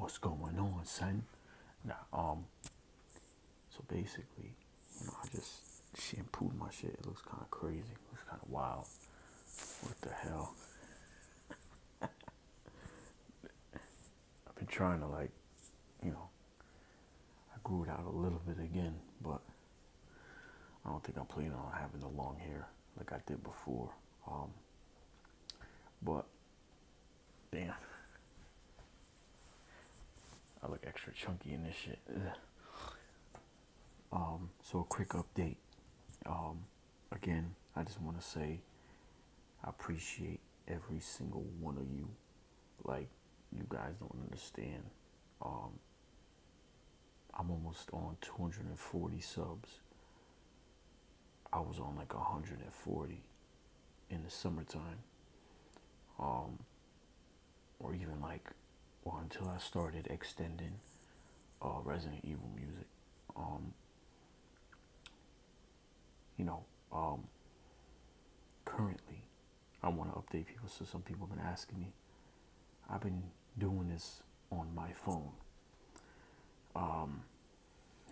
What's going on, son? Nah, so basically, I just shampooed my shit. It looks kind of crazy. It looks kind of wild. What the hell? I've been trying to I grew it out a little bit again, but I don't think I'm planning on having the long hair like I did before. But damn, I look extra chunky in this shit. Ugh. So a quick update. Again, I just want to say I appreciate every single one of you. Like, you guys don't understand. I'm almost on 240 subs. I was on like 140 in the summertime. Or even until I started extending Resident Evil music. Um, you know, Currently, I want to update people. So some people have been asking me. I've been doing this on my phone.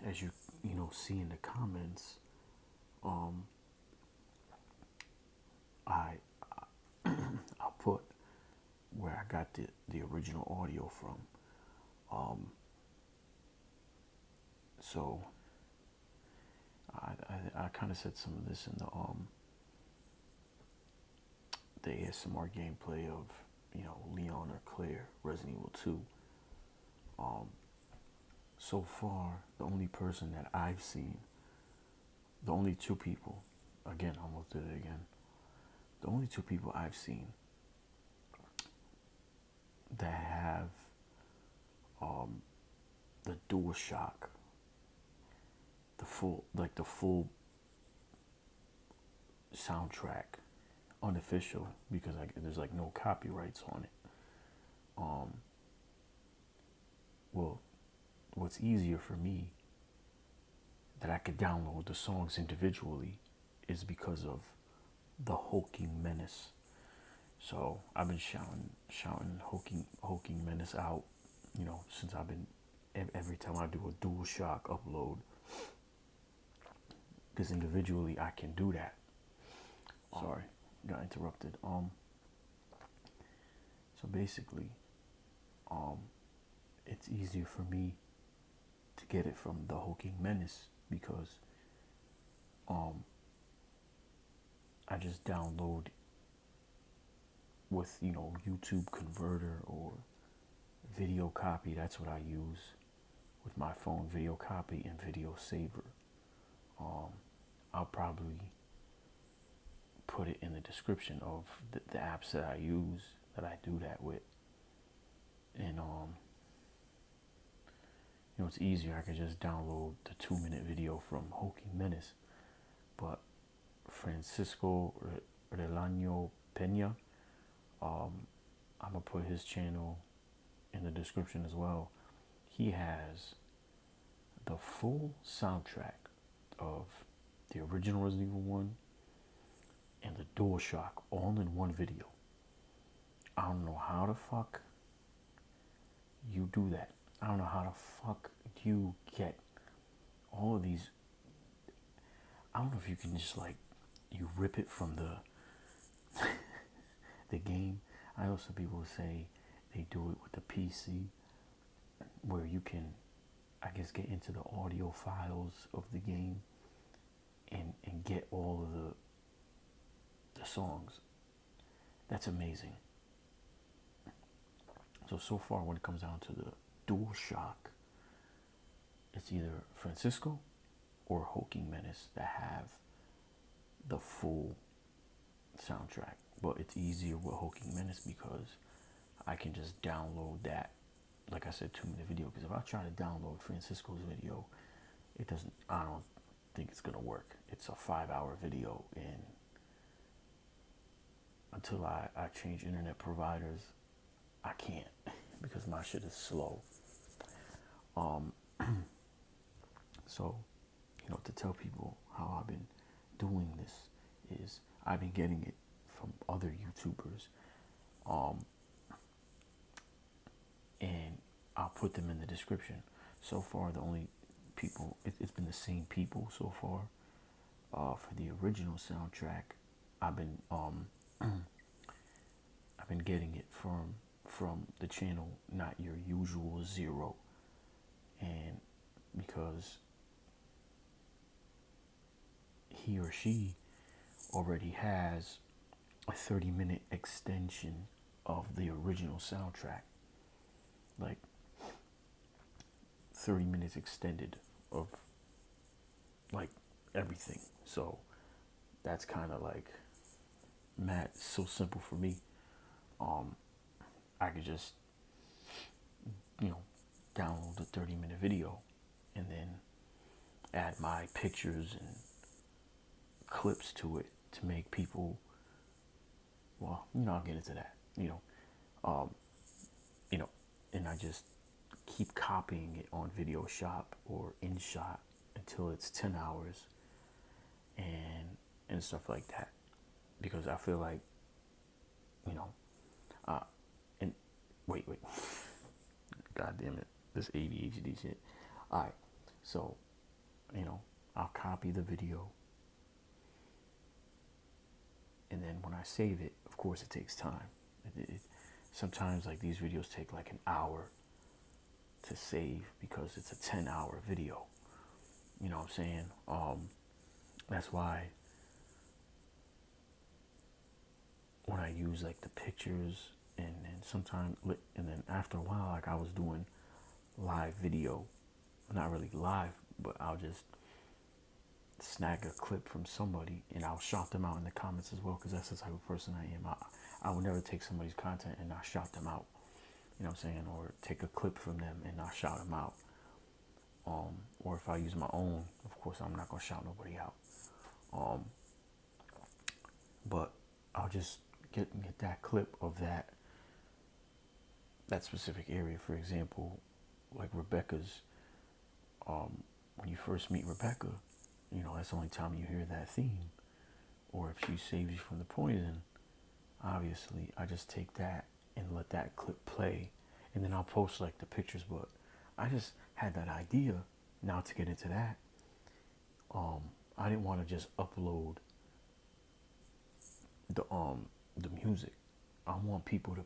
As you see in the comments, I I put where I got the original audio from. So I kind of said some of this in the ASMR gameplay of Leon or Claire, Resident Evil 2. So far, the only person that I've seen, the only two people, again, I almost did it again. The only two people I've seen that have the DualShock, the full soundtrack, unofficial, because there's no copyrights on it. Well, what's easier for me that I could download the songs individually is because of the Hulking Menace. So I've been shouting Hulking Menace out, since I've been every time I do a DualShock upload, because individually I can do that. Sorry, got interrupted. So basically, it's easier for me to get it from the Hulking Menace because I just download with YouTube Converter or Video Copy. That's what I use with my phone, Video Copy and Video Saver. I'll probably put it in the description of the apps that I use, that I do that with. And it's easier. I could just download the 2-minute video from Hulking Menace. But Francisco Relano Pena, I'm gonna put his channel in the description as well. He has the full soundtrack of the original Resident Evil 1 and the DualShock all in one video. I don't know how the fuck you do that. I don't know how the fuck you get all of these. I don't know if you can just you rip it from the game. I know some people say they do it with the PC, where you can, I guess, get into the audio files of the game and get all of the songs. That's amazing. So far, when it comes down to the DualShock, it's either Francisco or Hulking Menace that have the full soundtrack. But it's easier with Hulking Menace because I can just download that, like I said, 2-minute video. Because if I try to download Francisco's video, I don't think it's gonna work. It's a 5-hour video, and until I change internet providers, I can't, because my shit is slow. So, to tell people how I've been doing this is I've been getting it from other YouTubers, and I'll put them in the description. So far, the only people, it's been the same people so far. For the original soundtrack, I've been I've been getting it from the channel Not Your Usual Zero, and because he or she already has a 30-minute extension of the original soundtrack, like 30 minutes extended of like everything. So that's kind of like mad, so simple for me. I could just, you know, download the 30-minute video and then add my pictures and clips to it to make people, well, I'll get into that, um, you know, and I just keep copying it on Video Shop or InShot until it's 10 hours and stuff like that, because I feel like, and wait, god damn it, this ADHD shit. All right, so I'll copy the video, and then when I save it, of course it takes time. Sometimes like these videos take like an hour to save because it's a 10-hour video. You know what I'm saying? That's why when I use like the pictures and sometimes, and then after a while, like I was doing live video, not really live, but I'll just snag a clip from somebody and I'll shout them out in the comments as well, because that's the type of person I am. I will never take somebody's content and not shout them out. You know what I'm saying? Or take a clip from them and not shout them out. Or if I use my own, of course, I'm not gonna shout nobody out. But I'll just get that clip of that specific area. For example, like Rebecca's. When you first meet Rebecca, that's the only time you hear that theme. Or if she saves you from the poison, obviously, I just take that and let that clip play, and then I'll post like the pictures. But I just had that idea. Now to get into that, I didn't want to just upload the music. I want people to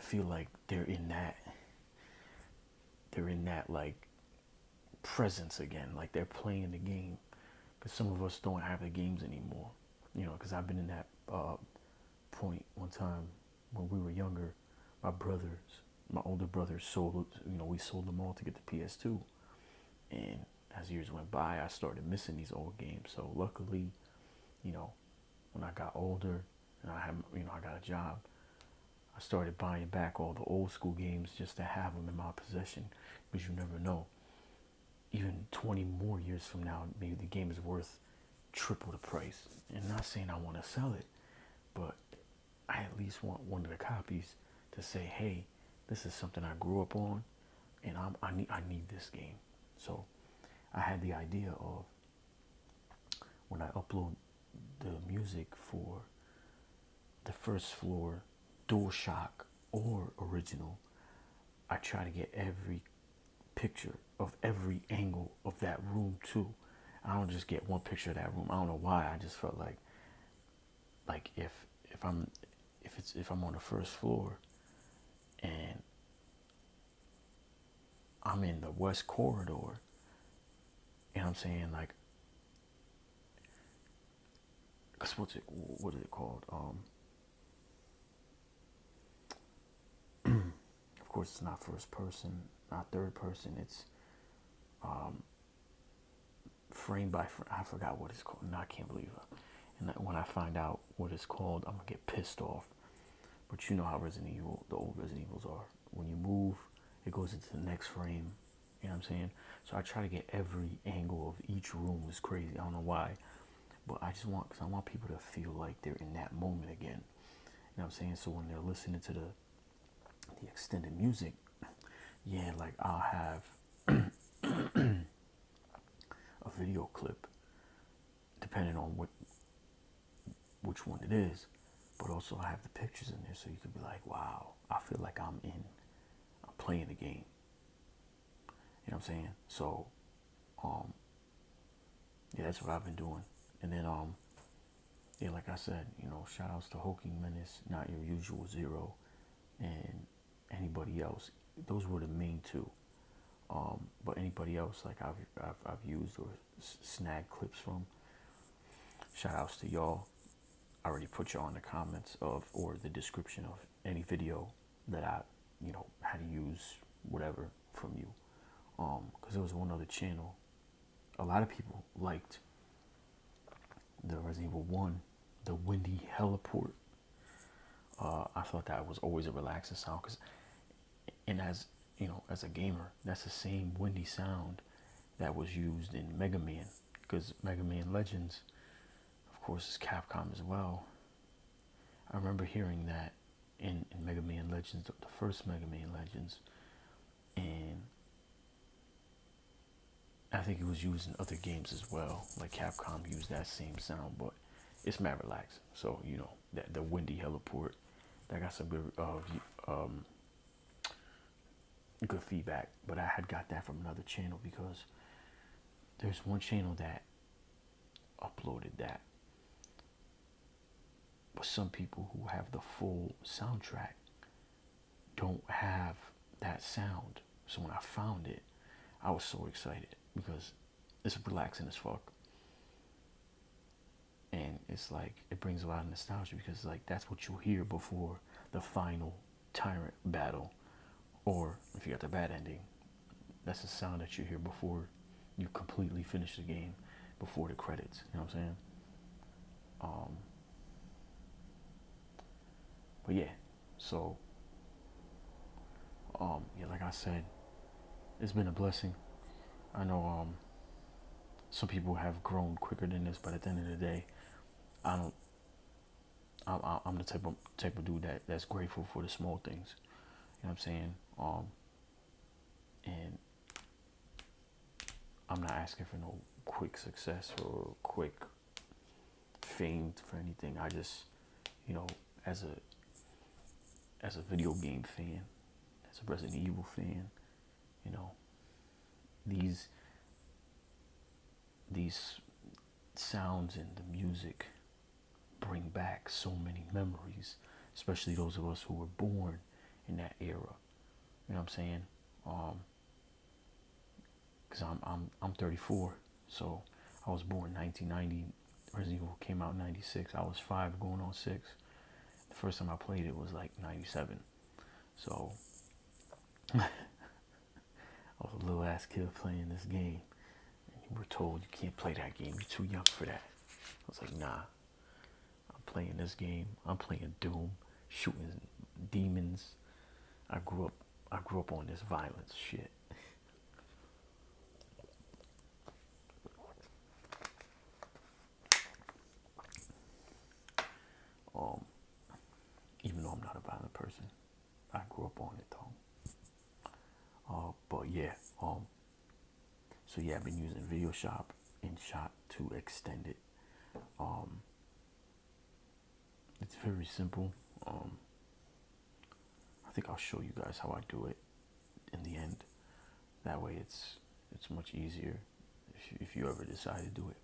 feel like they're in that like presence again, like they're playing the game. Because some of us don't have the games anymore, because I've been in that point one time when we were younger. My older brothers sold, we sold them all to get the PS2. And as years went by, I started missing these old games. So luckily, when I got older and I got a job, I started buying back all the old school games just to have them in my possession, because you never know. Even 20 more years from now, maybe the game is worth triple the price. And not saying I want to sell it, but I at least want one of the copies to say, hey, this is something I grew up on, and I need this game. So I had the idea of, when I upload the music for the First Floor, DualShock, or original, I try to get every picture of every angle of that room too. I don't just get one picture of that room. I don't know why. I just felt like if I'm on the first floor and I'm in the west corridor, and I'm saying like, cause what is it called? Of course, it's not first person, not third person. It's frame by frame. I forgot what it's called. No, I can't believe it. And when I find out what it's called, I'm gonna get pissed off. But you know how Resident Evil, the old Resident Evils are. When you move, it goes into the next frame. You know what I'm saying? So I try to get every angle of each room. Is crazy. I don't know why, but because I want people to feel like they're in that moment again. You know what I'm saying? So when they're listening to the extended music, yeah, like I'll have a video clip, depending on which one it is, but also I have the pictures in there, so you could be like, wow, I feel like I'm playing the game. know what I'm saying? So, um, yeah, that's what I've been doing. And then, yeah, like I said, shout outs to Hoking Menace, Not Your Usual Zero, and anybody else. Those were the main two. But anybody else, like I've used or snagged clips from, shout outs to y'all. I already put y'all in the comments of or the description of any video that I, had to use whatever from you. Because there was one other channel. A lot of people liked the Resident Evil 1, the windy heliport. I thought that was always a relaxing sound, and as as a gamer, that's the same windy sound that was used in Mega Man, because Mega Man Legends, of course, is Capcom as well. I remember hearing that in Mega Man Legends, the first Mega Man Legends, and I think it was used in other games as well. Like Capcom used that same sound, but it's mad relaxing. So that the windy heliport, that got some good feedback. But I had got that from another channel, because there's one channel that uploaded that, but some people who have the full soundtrack don't have that sound. So when I found it, I was so excited, because it's relaxing as fuck. And it's like, it brings a lot of nostalgia, because like that's what you hear before the final tyrant battle, or if you got the bad ending, that's the sound that you hear before you completely finish the game, before the credits. You know what I'm saying? But yeah, so yeah, like I said, it's been a blessing. I know some people have grown quicker than this, but at the end of the day, I don't. I'm the type of dude that's grateful for the small things. You know what I'm saying? And I'm not asking for no quick success or quick fame for anything. I just, as a video game fan, as a Resident Evil fan, these sounds and the music bring back so many memories, especially those of us who were born in that era. You know what I'm saying? Because I'm 34, so I was born 1990. Resident Evil came out in 96. I was 5 going on 6. The first time I played it was like 97. So I was a little ass kid playing this game, and you were told you can't play that game, you're too young for that. I was like, nah, I'm playing this game. I'm playing Doom, shooting demons. I grew up on this violence shit. Even though I'm not a violent person, I grew up on it though. But yeah, so yeah, I've been using Video Shop and Shot to extend it. It's very simple. I think I'll show you guys how I do it in the end. That way, it's much easier if you ever decide to do it.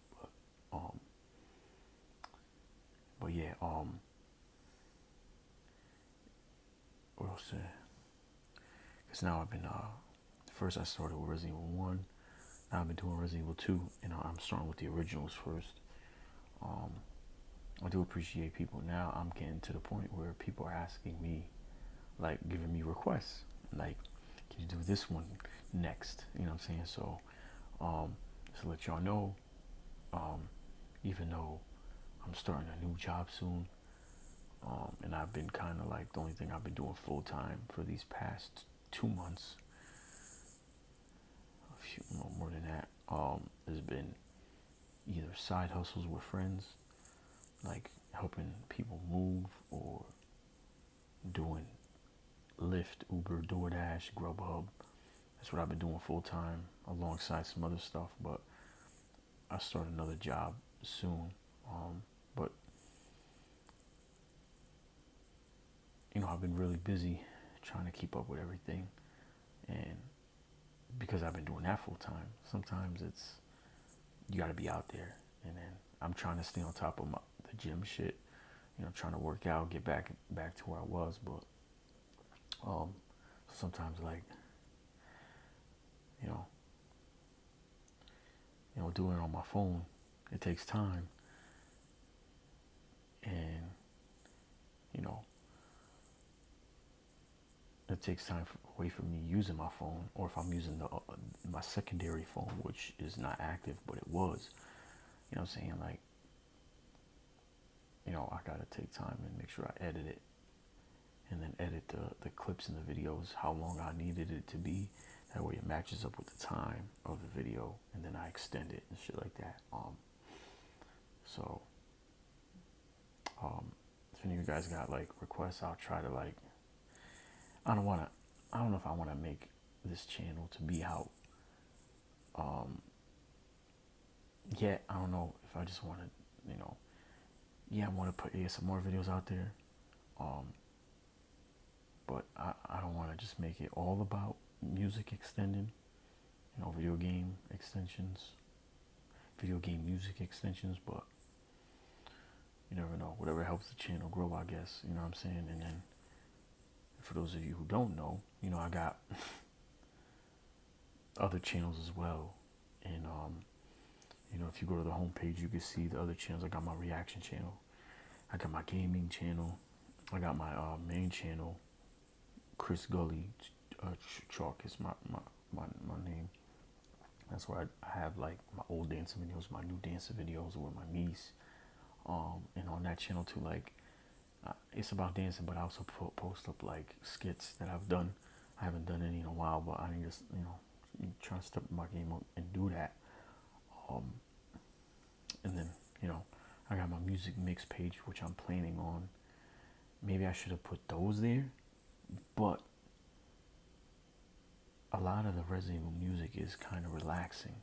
But yeah, what else? Because now I've been first I started with Resident Evil 1. Now I've been doing Resident Evil 2, and I'm starting with the originals first. I do appreciate people. Now I'm getting to the point where people are asking me, like giving me requests, like, can you do this one next? You know what I'm saying? So, just to let y'all know, even though I'm starting a new job soon, and I've been kind of like, the only thing I've been doing full time for these past 2 months, a few more than that, has been either side hustles with friends, like helping people move, or doing Lyft, Uber, DoorDash, Grubhub. That's what I've been doing full time alongside some other stuff, but I start another job soon. But I've been really busy trying to keep up with everything, and because I've been doing that full time, sometimes it's, you got to be out there. And then I'm trying to stay on top of the gym shit. Trying to work out, get back to where I was. But um, sometimes, like, you know, doing it on my phone, it takes time. And you know, it takes time away from me using my phone, or if I'm using my secondary phone, which is not active, but it was. You know what I'm saying? Like, I gotta take time and make sure I edit it, and then edit the clips and the videos how long I needed it to be. That way it matches up with the time of the video, and then I extend it and shit like that. So if any of you guys got like requests, I'll try to like. I don't know if I wanna make this channel to be out yet. I don't know if I just wanna, yeah, I wanna put ASMR videos out there. But I don't wanna just make it all about music extending, video game extensions, video game music extensions, but you never know. Whatever helps the channel grow, I guess. You know what I'm saying? And then for those of you who don't know, I got other channels as well. And if you go to the homepage, you can see the other channels. I got my reaction channel, I got my gaming channel, I got my main channel. Chris Gully Chalk is my name. That's where I have like my old dancing videos, my new dancing videos with my niece. And on that channel too, like, it's about dancing, but I also post up like skits that I've done. I haven't done any in a while, but I just, trying to step my game up and do that. And then, I got my music mix page, which I'm planning on. Maybe I should have put those there, but a lot of the Resident Evil music is kind of relaxing.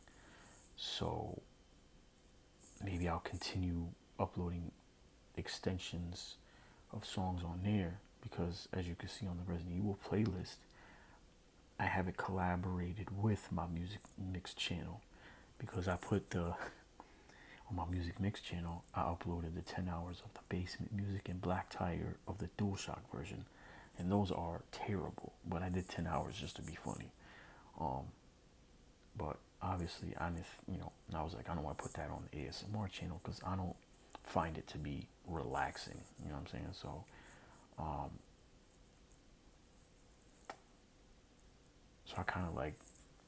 So maybe I'll continue uploading extensions of songs on there, because as you can see on the Resident Evil playlist, I have it collaborated with my music mix channel, because I put on my music mix channel, I uploaded the 10 hours of the Basement music and Black Tiger of the DualShock version, and those are terrible, but I did 10 hours just to be funny. But obviously I was like, I don't want to put that on the ASMR channel because I don't find it to be relaxing, you know what I'm saying? So I kind of like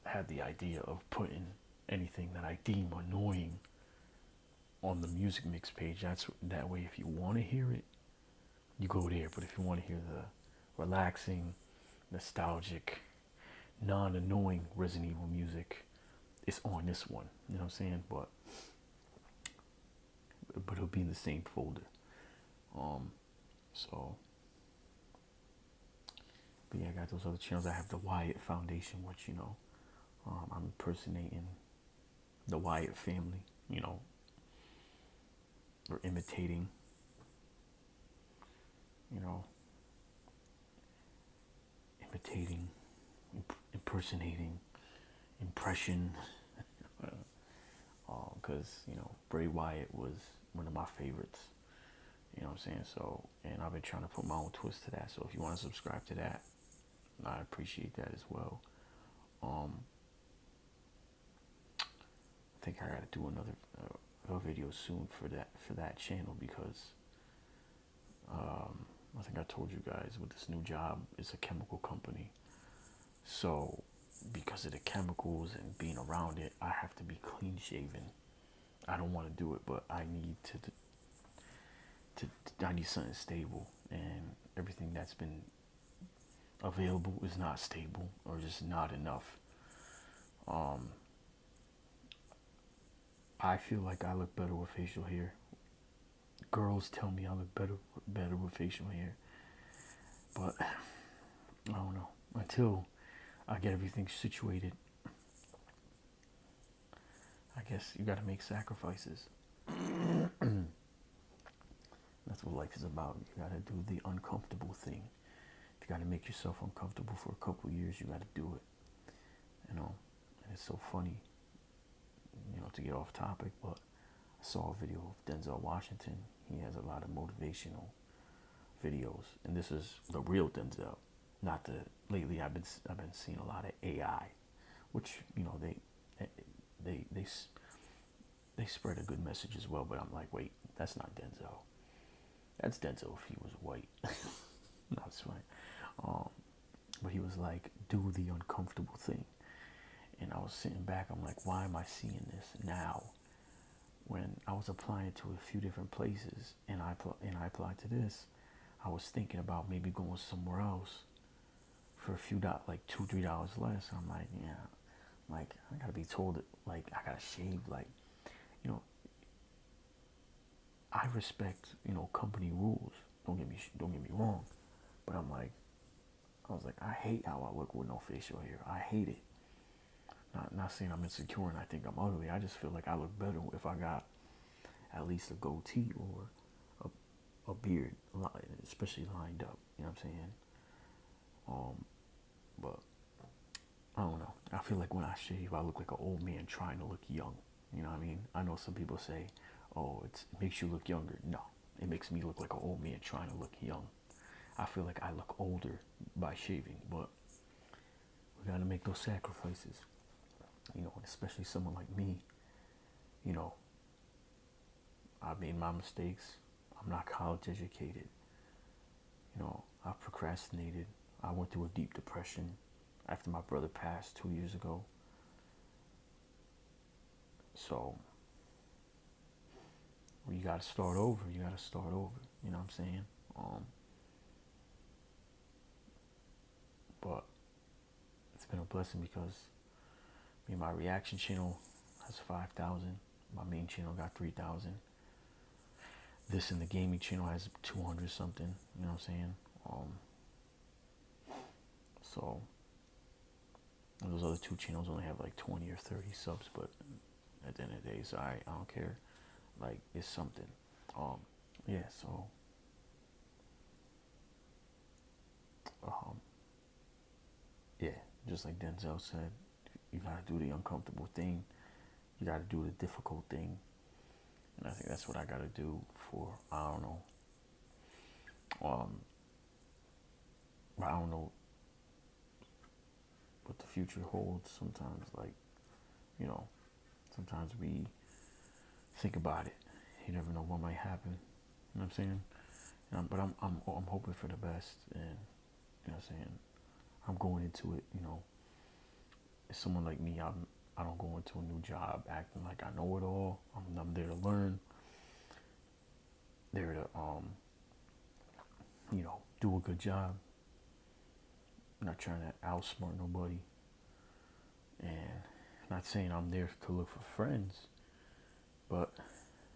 had the idea of putting anything that I deem annoying on the music mix page. That way, if you want to hear it, you go there. But if you want to hear the relaxing, nostalgic, non-annoying Resident Evil music, it's on this one. You know what I'm saying? But it'll be in the same folder. But yeah, I got those other channels. I have the Wyatt Foundation, which I'm impersonating the Wyatt family. Or imitating. Impersonating, impression. Because Bray Wyatt was one of my favorites. You know what I'm saying? So, and I've been trying to put my own twist to that. So if you want to subscribe to that, I appreciate that as well. I think I got to do another video soon for that channel, because I think I told you guys, with this new job, it's a chemical company. So because of the chemicals and being around it, I have to be clean shaven. I don't want to do it, but I need I need something stable, and everything that's been available is not stable, or just not enough. I feel like I look better with facial hair. Girls tell me I look better with facial hair, but I don't know. Until I get everything situated, I guess you gotta make sacrifices. That's what life is about. You gotta do the uncomfortable thing. If you gotta make yourself uncomfortable for a couple years, you gotta do it. you know, and it's so funny, to get off topic, but I saw a video of Denzel Washington. He has a lot of motivational videos, and this is the real Denzel, not the lately. I've been seeing a lot of AI, which they spread a good message as well. But I'm like, wait, that's not Denzel. That's Denzel if he was white. No, it's fine. But he was like, do the uncomfortable thing. And I was sitting back, I'm like, why am I seeing this now? When I was applying to a few different places and I applied to this, I was thinking about maybe going somewhere else for a few dollars, like $2-3 less. I'm like, yeah, like I gotta be told that, like I gotta shave, like, you know, I respect, company rules. Don't get me wrong, but I was like, I hate how I look with no facial hair. I hate it. Not saying I'm insecure and I think I'm ugly. I just feel like I look better if I got at least a goatee or a beard, especially lined up. You know what I'm saying? But I don't know. I feel like when I shave, I look like an old man trying to look young. You know what I mean? I know some people say, "Oh, it makes you look younger." No, it makes me look like an old man trying to look young. I feel like I look older by shaving, but we gotta make those sacrifices. Especially someone like me. You know, I made my mistakes. I'm not college educated. I procrastinated. I went through a deep depression after my brother passed 2 years ago. So you gotta start over. You gotta start over. You know what I'm saying? But it's been a blessing because my reaction channel has 5,000. My main channel got 3,000. This and the gaming channel has 200 something. You know what I'm saying? So those other two channels only have like 20 or 30 subs, but at the end of the day, it's alright. I don't care. Like, it's something. Yeah. So yeah, just like Denzel said, you gotta do the uncomfortable thing. You gotta do the difficult thing, and I think that's what I gotta do for, I don't know. I don't know what the future holds. Sometimes, like, sometimes we think about it. You never know what might happen. You know what I'm saying? But I'm hoping for the best, and you know what I'm saying. I'm going into it. As someone like me, I don't go into a new job acting like I know it all. I'm there to learn. There to do a good job. I'm not trying to outsmart nobody, and not saying I'm there to look for friends, but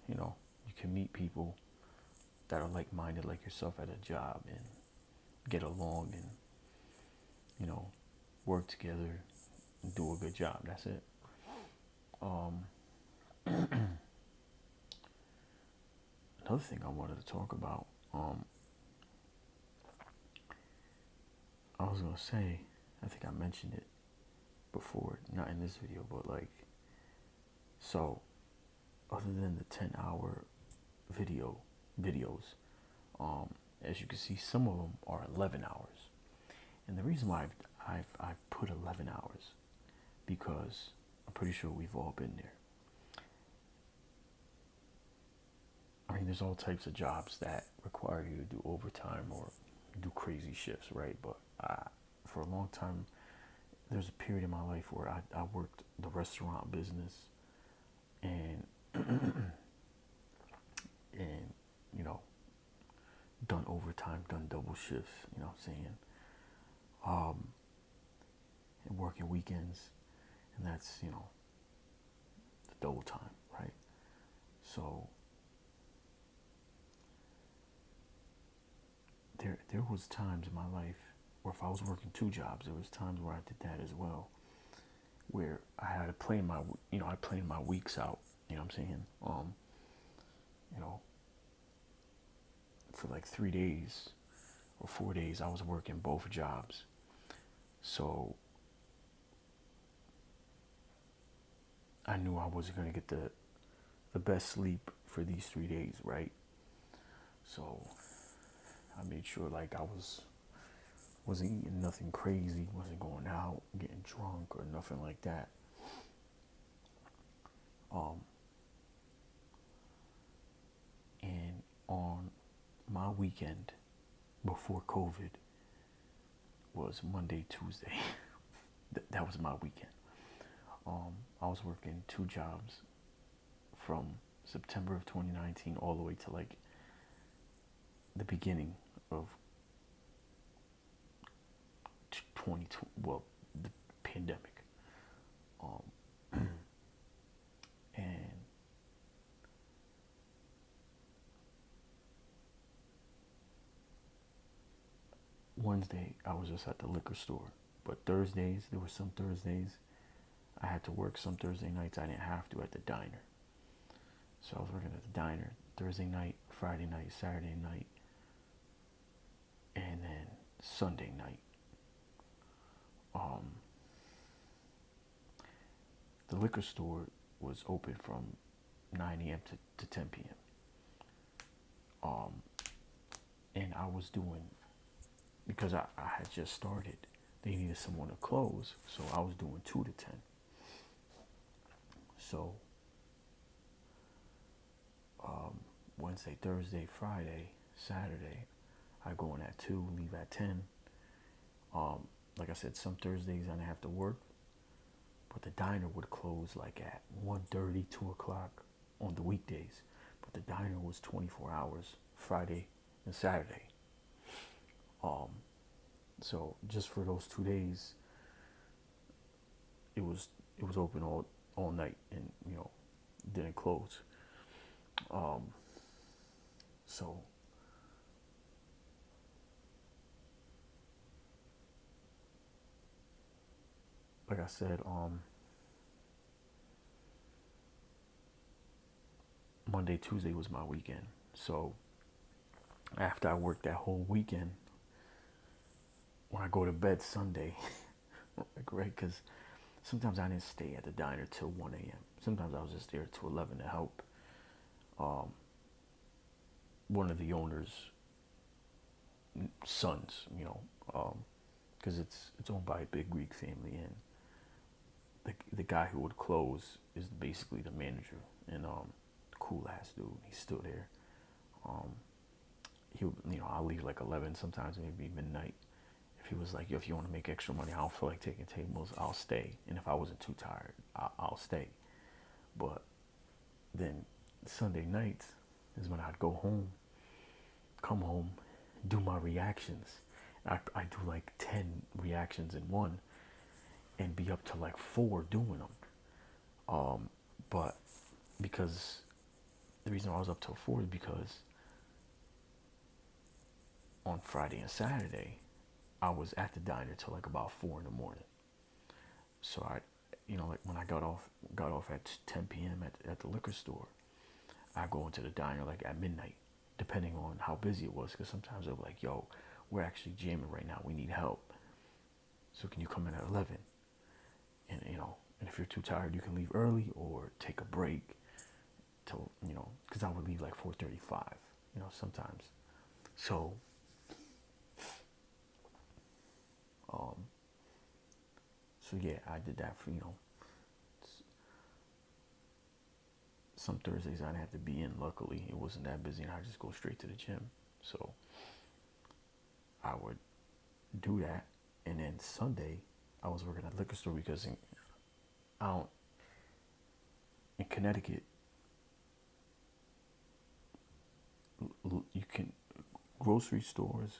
you can meet people that are like-minded like yourself at a job and get along and work together and do a good job. That's it. Another thing I wanted to talk about, I was gonna say, I think I mentioned it before, not in this video, but so other than the 10-hour videos, as you can see, some of them are 11 hours. And the reason why I've put 11 hours, because I'm pretty sure we've all been there. There's all types of jobs that require you to do overtime or do crazy shifts, right? But for a long time, there's a period in my life where I worked the restaurant business and and done overtime, done double shifts, you know what I'm saying? And working weekends, and that's the double time, right? So there was times in my life, or if I was working two jobs, there was times where I did that as well, where I had to plan I planned my weeks out. You know what I'm saying? For like 3 days or 4 days, I was working both jobs. So I knew I wasn't gonna get the best sleep for these 3 days, right? So I made sure like I wasn't eating nothing crazy, wasn't going out, getting drunk or nothing like that. Um, and on my weekend before COVID was Monday, Tuesday. That was my weekend. I was working 2 jobs from September of 2019 all the way to like the beginning of 2020, well, the pandemic. Um, and Wednesday, I was just at the liquor store. But Thursdays, there were some Thursdays I had to work. Some Thursday nights I didn't have to at the diner. So I was working at the diner Thursday night, Friday night, Saturday night, and then Sunday night. Um, the liquor store was open from 9 a.m. to 10 p.m. Um, and I was doing, because I had just started, they needed someone to close, so I was doing 2 to 10. So Wednesday, Thursday, Friday, Saturday, I go in at 2, leave at 10. Like I said, some Thursdays I didn't have to work, but the diner would close like at 1:30, 2 o'clock on the weekdays. But the diner was 24 hours, Friday and Saturday. Um, so just for those 2 days, it was it was open all night, and didn't close. Um, so like I said, Monday, Tuesday was my weekend. So after I worked that whole weekend, when I go to bed Sunday, like, right, because sometimes I didn't stay at the diner till 1 a.m. Sometimes I was just there till 11 to help one of the owner's sons, because it's owned by a big Greek family, and the guy who would close is basically the manager, and cool ass dude. He's still there. Um, he would, I'll leave like 11, sometimes maybe midnight. If he was like, yo, if you want to make extra money, I don't feel like taking tables, I'll stay. And if I wasn't too tired, I'll stay. But then Sunday nights is when I'd go home, come home, do my reactions. I do like 10 reactions in one and be up to like 4 doing them. But because the reason I was up till 4 is because on Friday and Saturday, I was at the diner till like about 4 in the morning. So like when I got off at 10 p.m. at the liquor store, I go into the diner like at midnight, depending on how busy it was. Because sometimes they're like, yo, we're actually jamming right now. We need help. So can you come in at 11? And, and if you're too tired, you can leave early or take a break till, because I would leave like 4:35, sometimes. So, so yeah, I did that for, some Thursdays I didn't have to be in. Luckily, it wasn't that busy, and I just go straight to the gym. So I would do that, and then Sunday I was working at the liquor store because in Connecticut, you can grocery stores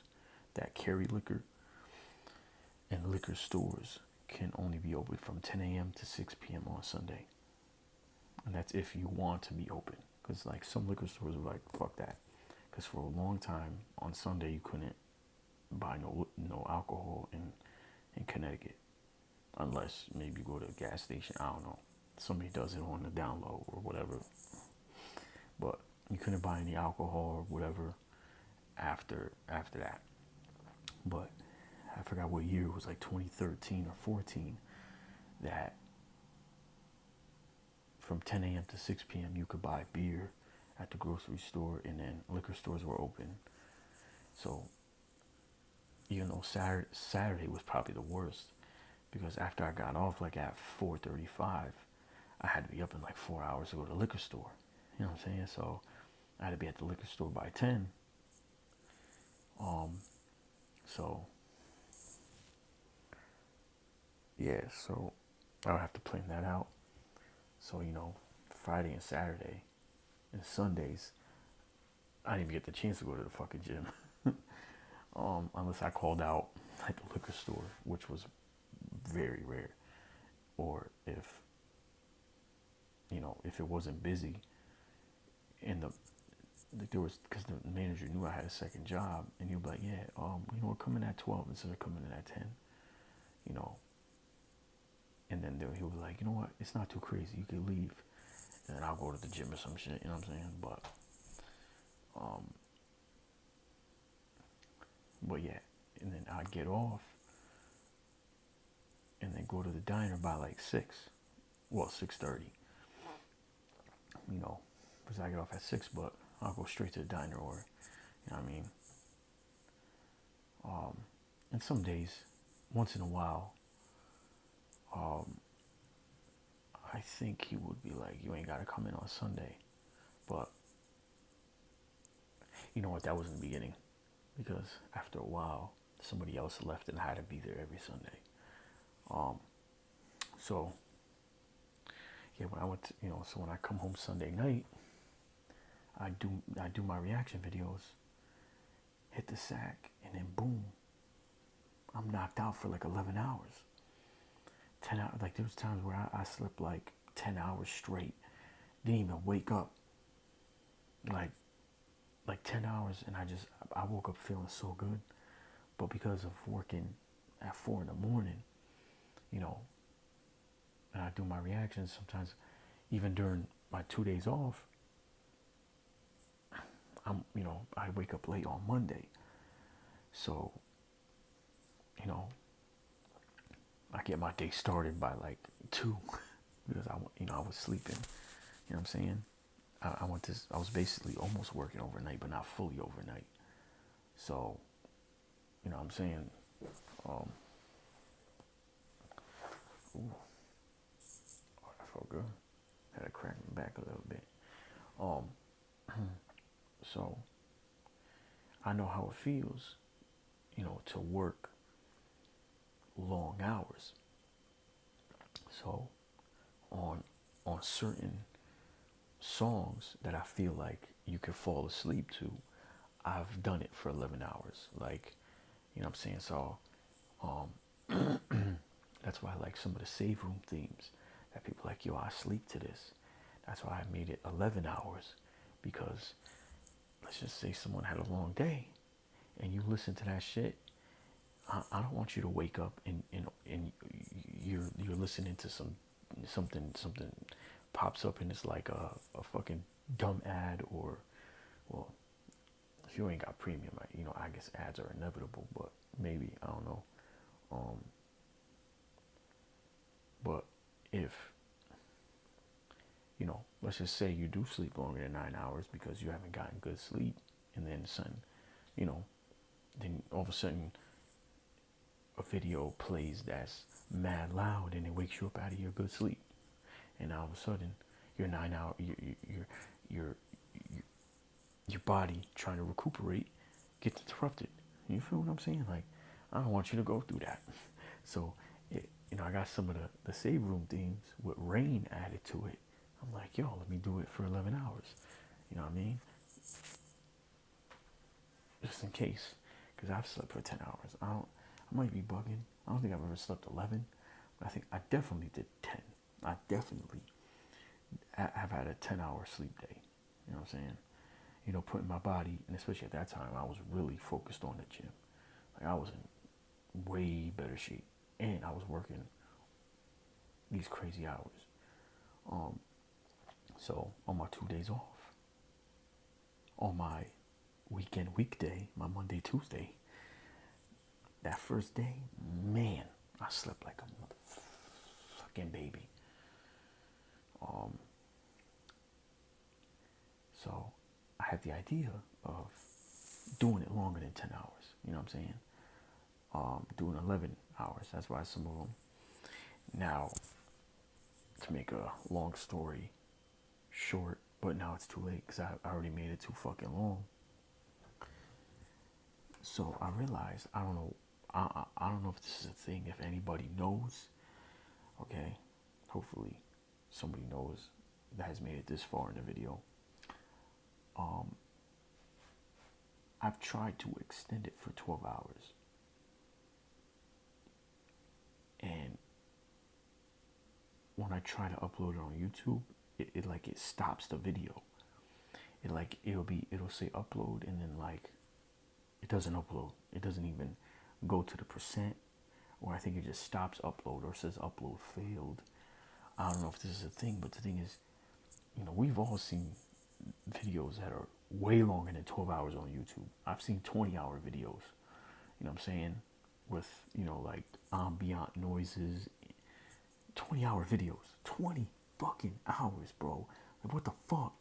that carry liquor and liquor stores can only be open from 10 a.m. to 6 p.m. on Sunday. And that's if you want to be open. Because like some liquor stores are like, fuck that. Because for a long time on Sunday you couldn't buy no alcohol in Connecticut. Unless maybe you go to a gas station, I don't know. Somebody does it on the down low or whatever. But you couldn't buy any alcohol or whatever after that. But I forgot what year, it was like 2013 or 14, that from 10 a.m. to 6 p.m. you could buy beer at the grocery store, and then liquor stores were open. So, you know, Saturday was probably the worst, because after I got off like at 4:35, I had to be up in like 4 hours to go to the liquor store. You know what I'm saying? So I had to be at the liquor store by 10. So yeah, so I would have to plan that out. So, you know, Friday and Saturday and Sundays, I didn't even get the chance to go to the fucking gym. Unless I called out at the liquor store, which was very rare. Or if, you know, if it wasn't busy, and there was, because the manager knew I had a second job, and he would be like, yeah, you know, we're coming at 12 instead of coming in at 10, you know. And then he was like, you know what, it's not too crazy, you can leave, and then I'll go to the gym or some shit, you know what I'm saying? But yeah, and then I'd get off, and then go to the diner by like 6, well, 6:30, you know, because I get off at 6, but I'll go straight to the diner, or, you know what I mean? And some days, once in a while, I think he would be like, you ain't got to come in on Sunday. But, you know what, that was in the beginning. Because after a while, somebody else left and I had to be there every Sunday. So, yeah, when I went to, you know, so when I come home Sunday night, I do my reaction videos, hit the sack, and then boom, I'm knocked out for like 11 hours. 10 hours, like there was times where I slept like 10 hours straight, didn't even wake up, like 10 hours, and I woke up feeling so good. But because of working at 4 in the morning, you know, and I do my reactions sometimes, even during my 2 days off, you know, I wake up late on Monday. So, you know, I get my day started by like 2 because I was sleeping. You know what I'm saying? I was basically almost working overnight, but not fully overnight. So, you know what I'm saying? Ooh, oh, that felt good. Had to crack me back a little bit. So I know how it feels, you know, to work long hours. So on certain songs that I feel like you could fall asleep to, I've done it for 11 hours. Like, you know what I'm saying? So that's why I like some of the save room themes that people like, yo, I sleep to this. That's why I made it 11 hours, because let's just say someone had a long day and you listen to that shit. I don't want you to wake up and you're listening to something pops up and it's like a fucking dumb ad, or, well, if you ain't got premium, you know, I guess ads are inevitable, but maybe, I don't know. But if, you know, let's just say you do sleep longer than 9 hours because you haven't gotten good sleep, and then you know, then all of a sudden a video plays that's mad loud and it wakes you up out of your good sleep, and all of a sudden your 9 hour your your body trying to recuperate gets interrupted. You feel what I'm saying? Like, I don't want you to go through that. So you know, I got some of the save room themes with rain added to it. I'm like, yo, let me do it for 11 hours. You know what I mean? Just in case, because I've slept for 10 hours. I might be bugging. I don't think I've ever slept 11, but I think I definitely did 10. I definitely have had a 10-hour sleep day. You know what I'm saying? You know, putting my body, and especially at that time, I was really focused on the gym. Like, I was in way better shape, and I was working these crazy hours. So on my 2 days off, on my weekday, my Monday, Tuesday, that first day, man, I slept like a motherfucking baby. the idea of doing it longer than 10 hours. You know what I'm saying? Doing 11 hours. That's why some of them. Now, to make a long story short, but now it's too late because I already made it too fucking long. So I realized, I don't know, I don't know if this is a thing, if anybody knows, okay? Hopefully somebody knows that has made it this far in the video. I've tried to extend it for 12 hours. And when I try to upload it on YouTube, it stops the video. It'll say upload, and then like it doesn't upload. It doesn't even go to the percent, or I think it just stops upload or says upload failed. I don't know if this is a thing, but the thing is, you know, we've all seen videos that are way longer than 12 hours on YouTube. I've seen 20-hour videos, you know what I'm saying, with, you know, like ambient noises, 20-hour videos, 20 fucking hours, bro. Like, what the fuck?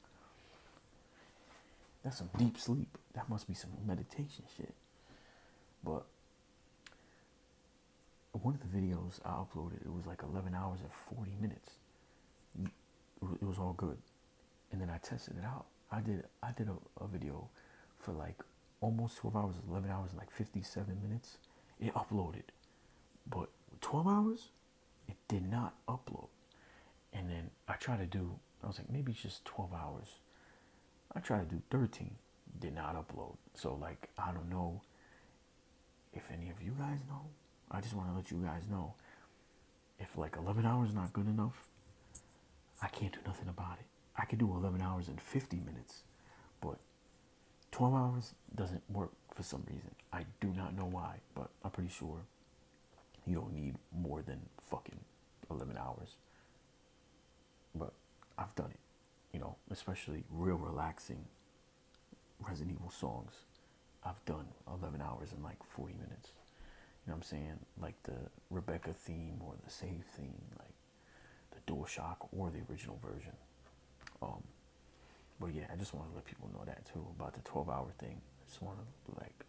That's some deep sleep. That must be some meditation shit. But one of the videos I uploaded, it was like 11 hours and 40 minutes. It was all good. And then I tested it out. I did a video for like almost 12 hours, 11 hours and like 57 minutes. It uploaded. But 12 hours, it did not upload. And then I was like, maybe it's just 12 hours. I tried to do 13, did not upload. So like, I don't know if any of you guys know. I just want to let you guys know, if like 11 hours not good enough, I can't do nothing about it. I could do 11 hours and 50 minutes, but 12 hours doesn't work for some reason. I do not know why, but I'm pretty sure you don't need more than fucking 11 hours. But I've done it, you know, especially real relaxing Resident Evil songs. I've done 11 hours and like 40 minutes. You know what I'm saying? Like the Rebecca theme or the Save theme, like the DualShock or the original version. But yeah, I just want to let people know that too, about the 12-hour thing. I just want to, like,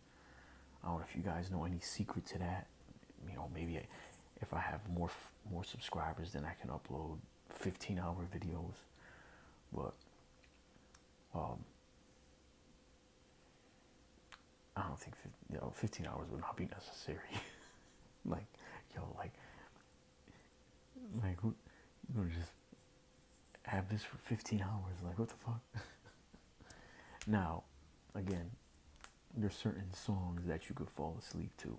I don't know if you guys know any secret to that. You know, maybe if I have more subscribers, then I can upload 15-hour videos. But I don't think 15 hours would not be necessary. like who, you gonna just have this for 15 hours? Like, what the fuck? Now, again, there's certain songs that you could fall asleep to,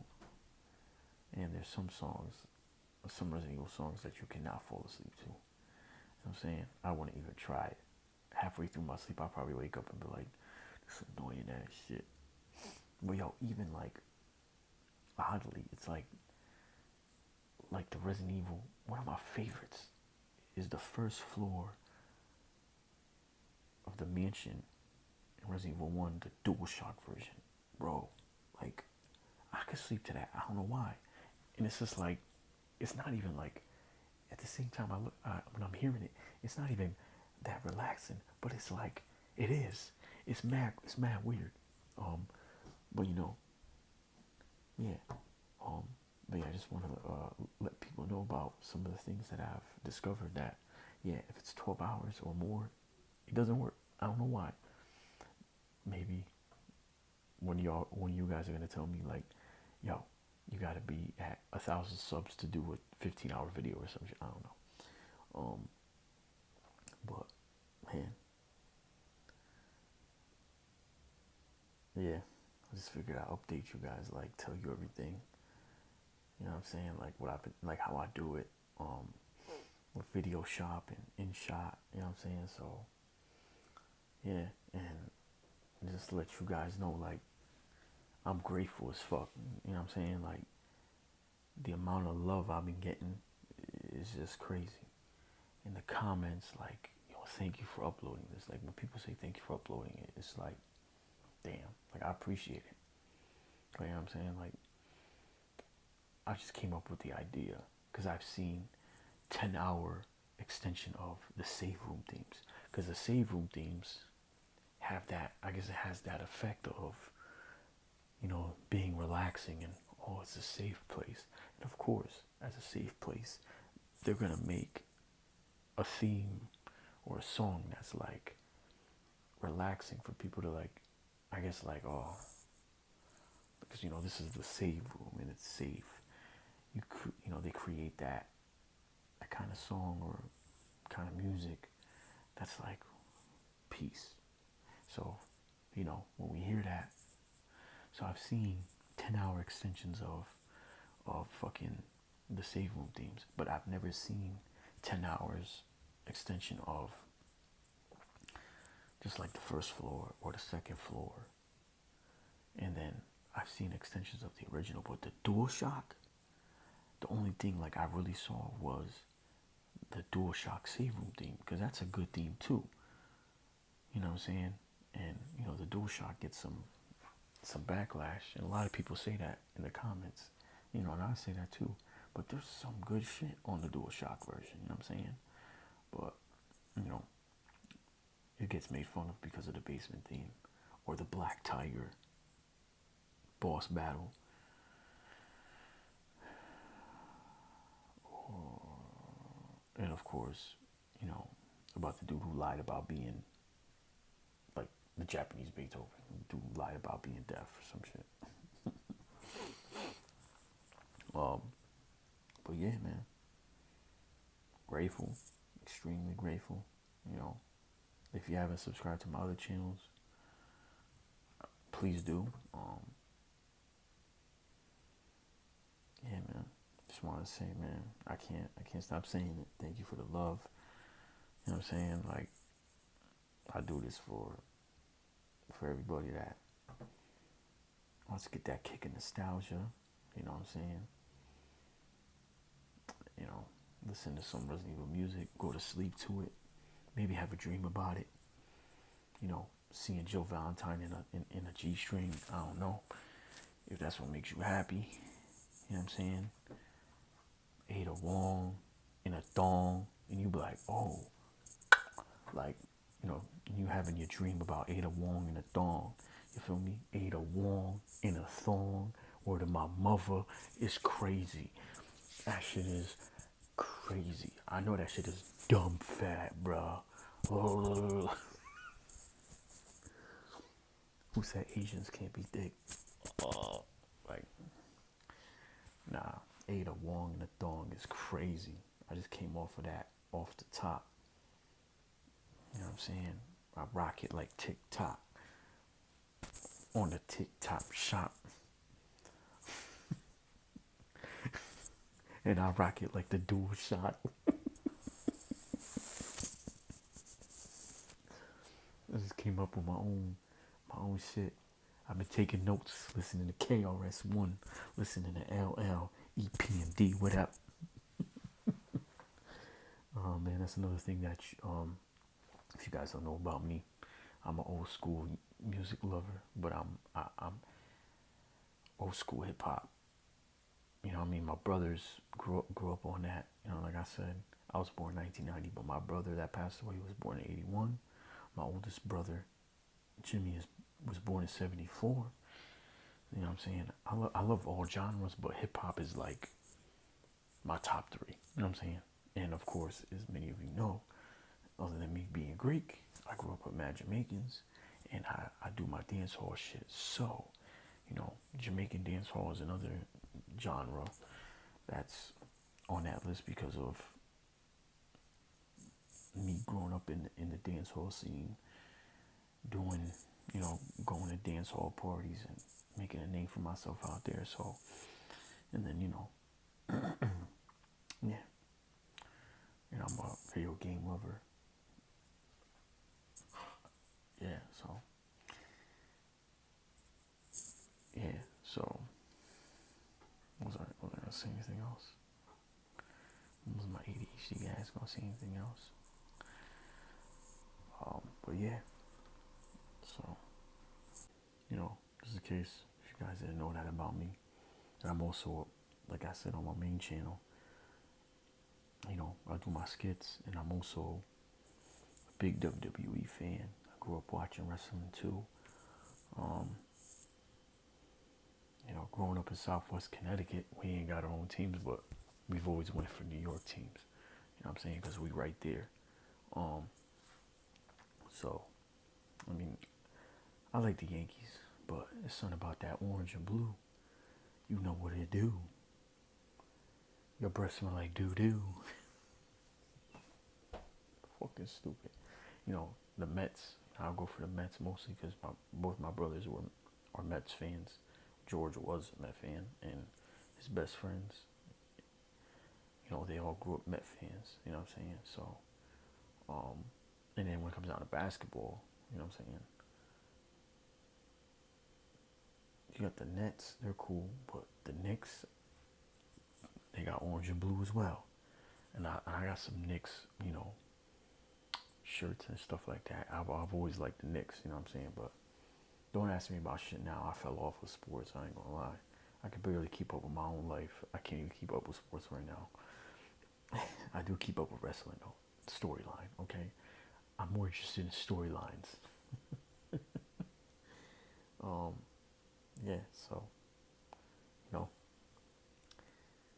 and there's some Resident Evil songs that you cannot fall asleep to. You know what I'm saying? I wouldn't even try it. Halfway through my sleep, I'll probably wake up and be like, this annoying ass shit. But yo, even like, oddly, it's like the Resident Evil, one of my favorites is the first floor of the mansion in Resident Evil 1, the DualShock version. Bro, like, I could sleep to that. I don't know why. And it's just like, it's not even like, at the same time when I'm hearing it, it's not even that relaxing, but it's like, it is. It's mad weird. But you know, yeah. But yeah, I just want to let people know about some of the things that I've discovered that, yeah, if it's 12 hours or more, it doesn't work. I don't know why. Maybe when you guys are gonna tell me like, yo, you gotta be at 1,000 subs to do a 15-hour video or some shit. I don't know. But man, yeah, I just figured I'd update you guys, like tell you everything. You know what I'm saying? Like what I've been, like how I do it, with Video Shop and InShot. You know what I'm saying? So yeah, and just to let you guys know, like, I'm grateful as fuck. You know what I'm saying? Like, the amount of love I've been getting is just crazy. In the comments, like, yo, thank you for uploading this. Like, when people say thank you for uploading it, it's like, damn, like, I appreciate it. Like, you know what I'm saying? Like, I just came up with the idea because I've seen 10-hour extension of the save room themes. Because the save room themes have that. I guess it has that effect of, being relaxing and, oh, it's a safe place. And of course, as a safe place, they're gonna make a theme or a song that's like relaxing for people to like, I guess like, oh, because this is the save room and it's safe. They create that kind of song or kind of music that's like peace. So, when we hear that, so I've seen 10-hour extensions of fucking the save room themes, but I've never seen 10 hours extension of just like the first floor or the second floor. And then I've seen extensions of the original, but the DualShock, the only thing like I really saw was the DualShock save room theme, because that's a good theme too. You know what I'm saying? And the DualShock gets some backlash, and a lot of people say that in the comments. And I say that too. But there's some good shit on the DualShock version. You know what I'm saying? But it gets made fun of because of the basement theme or the Black Tiger boss battle. And of course, about the dude who lied about being like the Japanese Beethoven. The dude lied about being deaf or some shit. But yeah, man. Grateful. Extremely grateful. If you haven't subscribed to my other channels, please do. Yeah, man. Just wanted to say, man, I can't stop saying it. Thank you for the love. You know what I'm saying? Like, I do this for everybody that wants to get that kick of nostalgia. You know what I'm saying? Listen to some Resident Evil music, go to sleep to it, maybe have a dream about it. Seeing Joe Valentine in a G-string. I don't know if that's what makes you happy. You know what I'm saying? Ada Wong in a thong, and you be like, oh, like, you having your dream about Ada Wong in a thong. You feel me? Ada Wong in a thong, or to my mother, is crazy. That shit is crazy. I know that shit is dumb fat, bruh. Who said Asians can't be thick? Like, nah. Ada Wong in a thong is crazy. I just came off of that off the top. You know what I'm saying? I rock it like TikTok on the TikTok shop. And I rock it like the DualShock. I just came up with my own shit. I've been taking notes, listening to KRS-One, listening to LL, EPMD, what up? Oh man, that's another thing that if you guys don't know about me, I'm an old school music lover, but I'm old school hip hop. My brothers grew up on that. Like I said, I was born in 1990, but my brother that passed away was born in 81. My oldest brother, Jimmy, was born in 74. You know what I'm saying? I love all genres, but hip hop is like my top three. You know what I'm saying? And of course, as many of you know, other than me being Greek, I grew up with mad Jamaicans, and I do my dance hall shit. So, Jamaican dance hall is another genre that's on that list because of me growing up in the dance hall scene, doing, going to dance hall parties and making a name for myself out there. So, and then, yeah, I'm a video game lover. Yeah, so, was I gonna say anything else? Was my ADHD guys gonna say anything else? But yeah, so, just in case if you guys didn't know that about me, and I'm also, like I said, on my main channel, I do my skits, and I'm also a big WWE fan. I grew up watching wrestling too. Um, you know, growing up in Southwest Connecticut, we ain't got our own teams, but we've always went for New York teams. You know what I'm saying? Because we right there. Um, so, I mean, I like the Yankees, but it's something about that orange and blue. You know what it do. Your breath smell like doo-doo. Fucking stupid. You know, the Mets. I'll go for the Mets mostly because both my brothers are Mets fans. George was a Met fan, and his best friends, you know, they all grew up Met fans. You know what I'm saying? So, and then when it comes down to basketball, you know what I'm saying? You got the Nets, they're cool, but the Knicks, they got orange and blue as well. And I got some Knicks, you know, shirts and stuff like that. I've always liked the Knicks, you know what I'm saying? But don't ask me about shit now. I fell off with sports, I ain't gonna lie. I can barely keep up with my own life. I can't even keep up with sports right now. I do keep up with wrestling though. Storyline, okay? I'm more interested in storylines. Yeah, so, you know,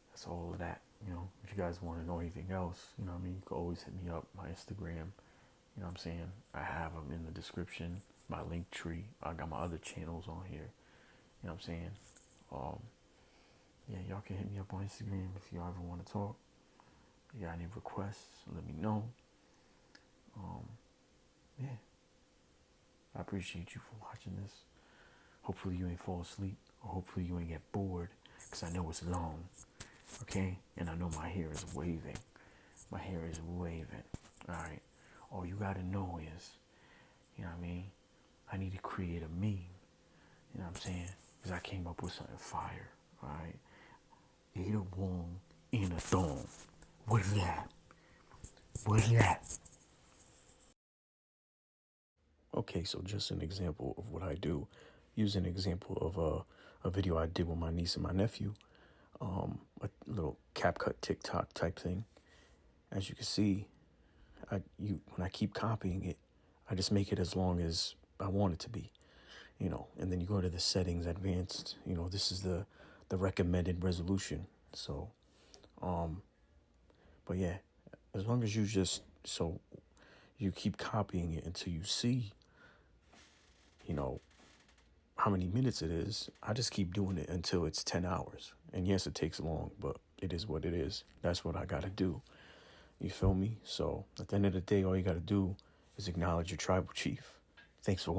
that's all of that. You know, if you guys want to know anything else, you know what I mean, you can always hit me up, my Instagram. You know what I'm saying? I have them in the description, my link tree. I got my other channels on here. You know what I'm saying? Um, yeah, y'all can hit me up on Instagram if you ever want to talk. If you got any requests, let me know. Yeah, I appreciate you for watching this. Hopefully you ain't fall asleep, or hopefully you ain't get bored, because I know it's long, okay? And I know my hair is waving. My hair is waving, all right? All you gotta know is, you know what I mean? I need to create a meme, you know what I'm saying? Because I came up with something fire, all right? Ada Wong in a thong. What's that? What's that? Okay, so just an example of what I do. Use an example of a video I did with my niece and my nephew. A little CapCut TikTok type thing. As you can see, when I keep copying it, I just make it as long as I want it to be, you know. And then you go to the settings, advanced. You know, this is the recommended resolution. So, but yeah, as long as you keep copying it until you see, you know, how many minutes it is. I just keep doing it until it's 10 hours. And yes, it takes long, but it is what it is. That's what I got to do. You feel me? So at the end of the day, all you got to do is acknowledge your tribal chief. Thanks for watching.